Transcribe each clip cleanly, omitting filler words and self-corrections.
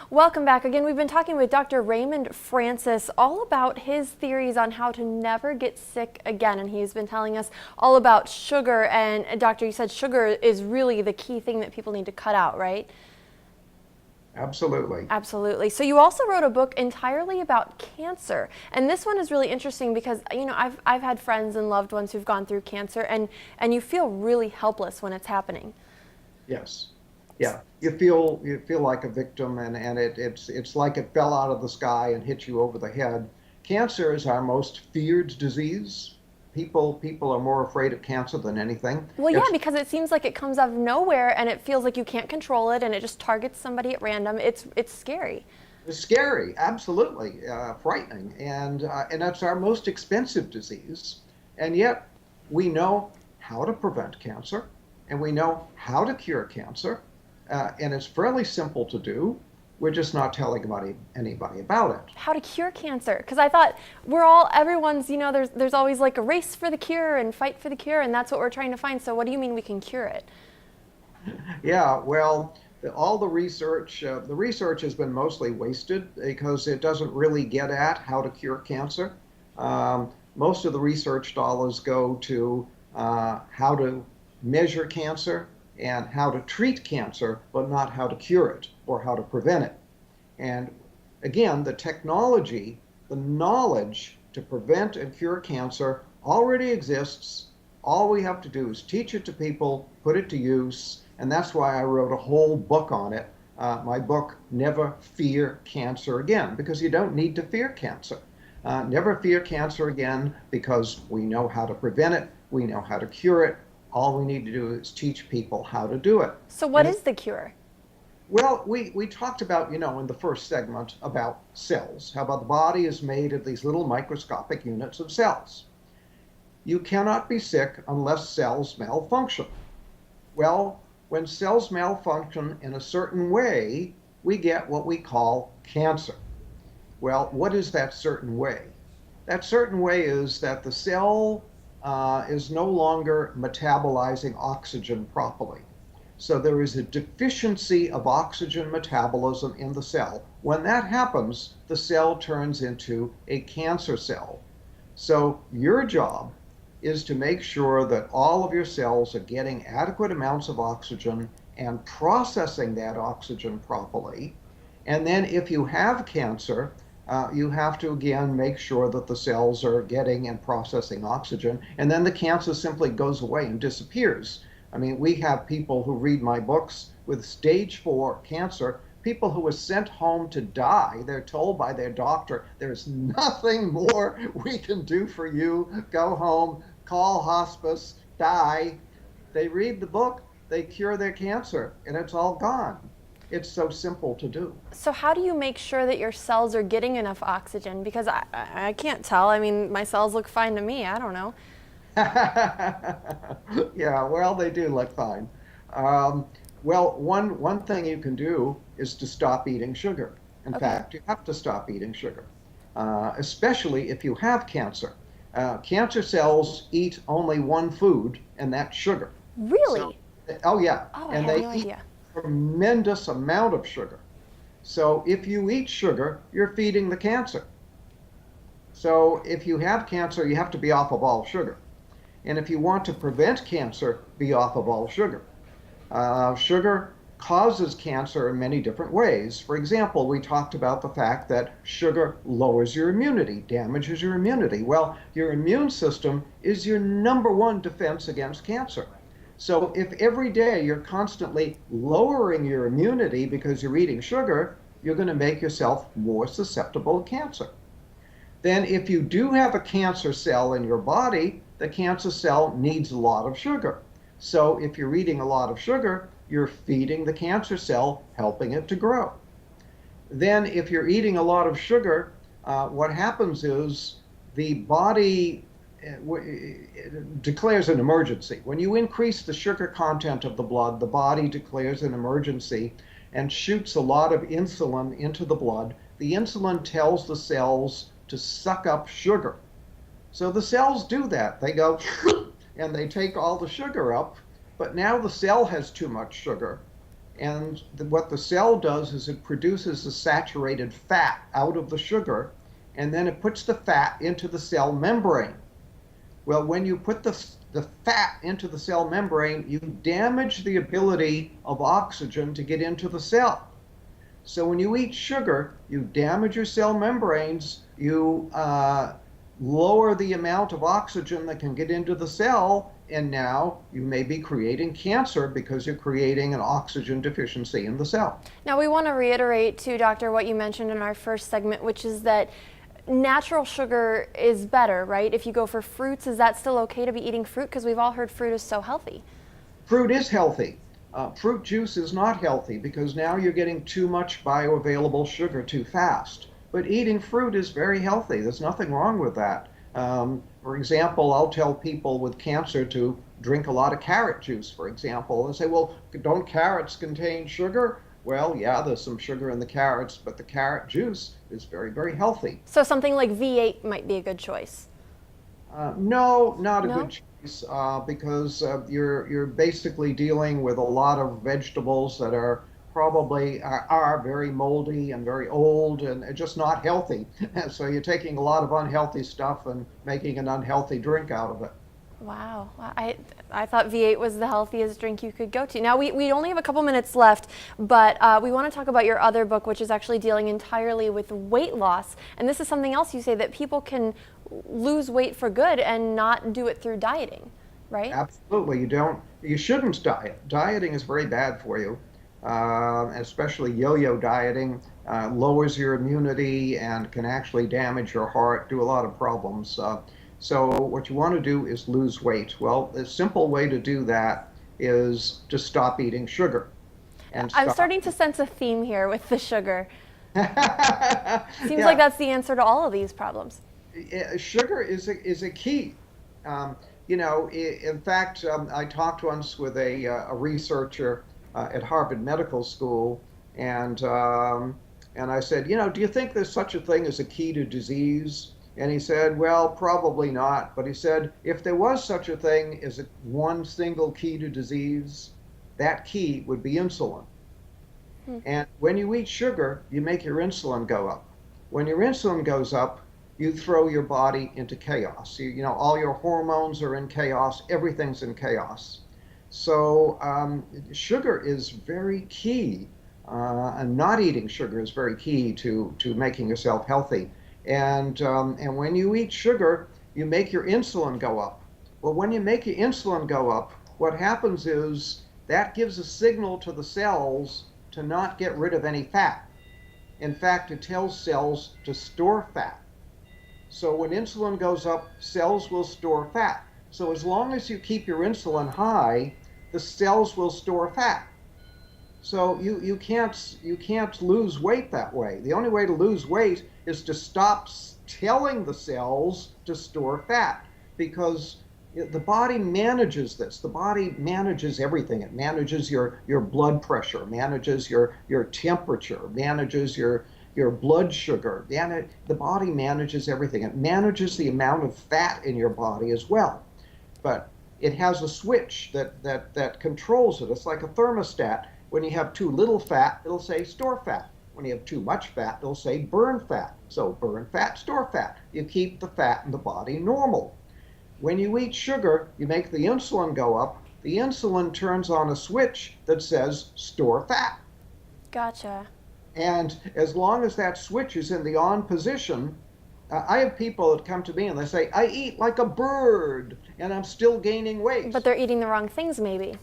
Welcome back. Again, we've been talking with Dr. Raymond Francis all about his theories on how to never get sick again. And he's been telling us all about sugar. And Doctor, you said sugar is really the key thing that people need to cut out, right? Absolutely. Absolutely. So you also wrote a book entirely about cancer. And this one is really interesting because, I've had friends and loved ones who've gone through cancer, and you feel really helpless when it's happening. Yes. Yeah. You feel like a victim, and it's like it fell out of the sky and hit you over the head. Cancer is our most feared disease. People are more afraid of cancer than anything. Well, yeah, It's because it seems like it comes out of nowhere and it feels like you can't control it and it just targets somebody at random. It's scary. scary, absolutely frightening, and that's our most expensive disease. And yet we know how to prevent cancer, and we know how to cure cancer, and it's fairly simple to do. We're just not telling anybody about it. How to cure cancer? Because I thought everyone's, there's always like a race for the cure and fight for the cure, and that's what we're trying to find. So what do you mean we can cure it? Yeah, well, all the research has been mostly wasted because it doesn't really get at how to cure cancer. Most of the research dollars go to how to measure cancer and how to treat cancer, but not how to cure it or how to prevent it. And again, the technology, the knowledge to prevent and cure cancer already exists. All we have to do is teach it to people, put it to use, and that's why I wrote a whole book on it. My book, Never Fear Cancer Again, because you don't need to fear cancer. Never fear cancer again because we know how to prevent it, we know how to cure it. All we need to do is teach people how to do it. So what And is the cure? well, we talked about, in the first segment about cells, how about the body is made of these little microscopic units of cells. You cannot be sick unless cells malfunction. Well, when cells malfunction in a certain way, we get what we call cancer. Well, what is that certain way? That certain way is that the cell is no longer metabolizing oxygen properly. So there is a deficiency of oxygen metabolism in the cell. When that happens, the cell turns into a cancer cell. So your job is to make sure that all of your cells are getting adequate amounts of oxygen and processing that oxygen properly. And then if you have cancer, you have to again make sure that the cells are getting and processing oxygen, and then the cancer simply goes away and disappears. I mean, we have people who read my books with stage 4 cancer, people who were sent home to die. They're told by their doctor, there's nothing more we can do for you. Go home, call hospice, die. They read the book, they cure their cancer, and it's all gone. It's so simple to do. So how do you make sure that your cells are getting enough oxygen? Because I can't tell. I mean, my cells look fine to me. I don't know. Yeah, well, they do look fine. Um, well, one thing you can do is to stop eating sugar. In Okay. fact, you have to stop eating sugar, especially if you have cancer. Cancer cells eat only one food, and that's sugar. So, Really? oh yeah, Oh, I and had they no eat idea. a tremendous amount of sugar. So if you eat sugar, you're feeding the cancer. So if you have cancer, you have to be off of all sugar. And if you want to prevent cancer, be off of all sugar. Sugar causes cancer in many different ways. For example, we talked about the fact that sugar lowers your immunity, damages your immunity. Well, your immune system is your number one defense against cancer. So if every day you're constantly lowering your immunity because you're eating sugar, you're going to make yourself more susceptible to cancer. Then if you do have a cancer cell in your body, the cancer cell needs a lot of sugar. So if you're eating a lot of sugar, you're feeding the cancer cell, helping it to grow. Then if you're eating a lot of sugar, what happens is the body declares an emergency. When you increase the sugar content of the blood, the body declares an emergency and shoots a lot of insulin into the blood. The insulin tells the cells to suck up sugar. So the cells do that. They go and they take all the sugar up, but now the cell has too much sugar. And what the cell does is it produces the saturated fat out of the sugar, and then it puts the fat into the cell membrane. Well, when you put the fat into the cell membrane, you damage the ability of oxygen to get into the cell. So when you eat sugar, you damage your cell membranes, you lower the amount of oxygen that can get into the cell, and now you may be creating cancer because you're creating an oxygen deficiency in the cell. Now we want to reiterate too, Doctor, what you mentioned in our first segment, which is that natural sugar is better, right? If you go for fruits, is that still okay to be eating fruit? Because we've all heard fruit is so healthy. Fruit is healthy. Fruit juice is not healthy because now you're getting too much bioavailable sugar too fast. But eating fruit is very healthy. There's nothing wrong with that. For example, I'll tell people with cancer to drink a lot of carrot juice, for example, and say, well, don't carrots contain sugar? Well, yeah, there's some sugar in the carrots, but the carrot juice is very, very healthy. So something like V8 might be a good choice. No, not a No? good choice because you're basically dealing with a lot of vegetables that are probably are very moldy and very old and just not healthy. So you're taking a lot of unhealthy stuff and making an unhealthy drink out of it. Wow. I thought V8 was the healthiest drink you could go to. Now, we only have a couple minutes left, but we want to talk about your other book, which is actually dealing entirely with weight loss. And this is something else you say, that people can lose weight for good and not do it through dieting, right? Absolutely. You shouldn't diet. Dieting is very bad for you, especially yo-yo dieting. Lowers your immunity and can actually damage your heart, do a lot of problems. So what you want to do is lose weight. Well, the simple way to do that is to stop eating sugar. I'm stop. starting to sense a theme here with the sugar. Seems Yeah. like that's the answer to all of these problems. Sugar is a key. In fact, I talked once with a researcher at Harvard Medical School, and I said, do you think there's such a thing as a key to disease? And he said, well, probably not. But he said, if there was such a thing as one single key to disease, that key would be insulin. And when you eat sugar, you make your insulin go up. When your insulin goes up, you throw your body into chaos. All your hormones are in chaos. Everything's in chaos. So sugar is very key, and not eating sugar is very key to making yourself healthy. And when you eat sugar, you make your insulin go up. Well, when you make your insulin go up, what happens is that gives a signal to the cells to not get rid of any fat. In fact, it tells cells to store fat. So when insulin goes up, cells will store fat. So as long as you keep your insulin high, the cells will store fat. So you can't lose weight that way. The only way to lose weight is to stop telling the cells to store fat, because the body manages this. The body manages everything. It manages your blood pressure, manages your temperature, manages your blood sugar. The body manages everything. It manages the amount of fat in your body as well. But it has a switch that controls it. It's like a thermostat. When you have too little fat, it'll say store fat. When you have too much fat, it'll say burn fat. So burn fat, store fat. You keep the fat in the body normal. When you eat sugar, you make the insulin go up. The insulin turns on a switch that says store fat. Gotcha. And as long as that switch is in the on position, I have people that come to me and they say, I eat like a bird and I'm still gaining weight. But they're eating the wrong things, maybe.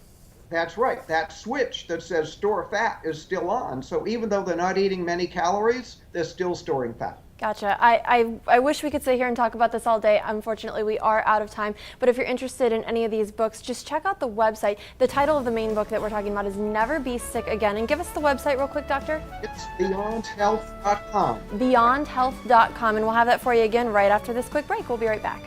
That's right. That switch that says store fat is still on. So even though they're not eating many calories, they're still storing fat. Gotcha. I wish we could sit here and talk about this all day. Unfortunately, we are out of time. But if you're interested in any of these books, just check out the website. The title of the main book that we're talking about is Never Be Sick Again. And give us the website real quick, Doctor. It's beyondhealth.com. Beyondhealth.com. And we'll have that for you again right after this quick break. We'll be right back.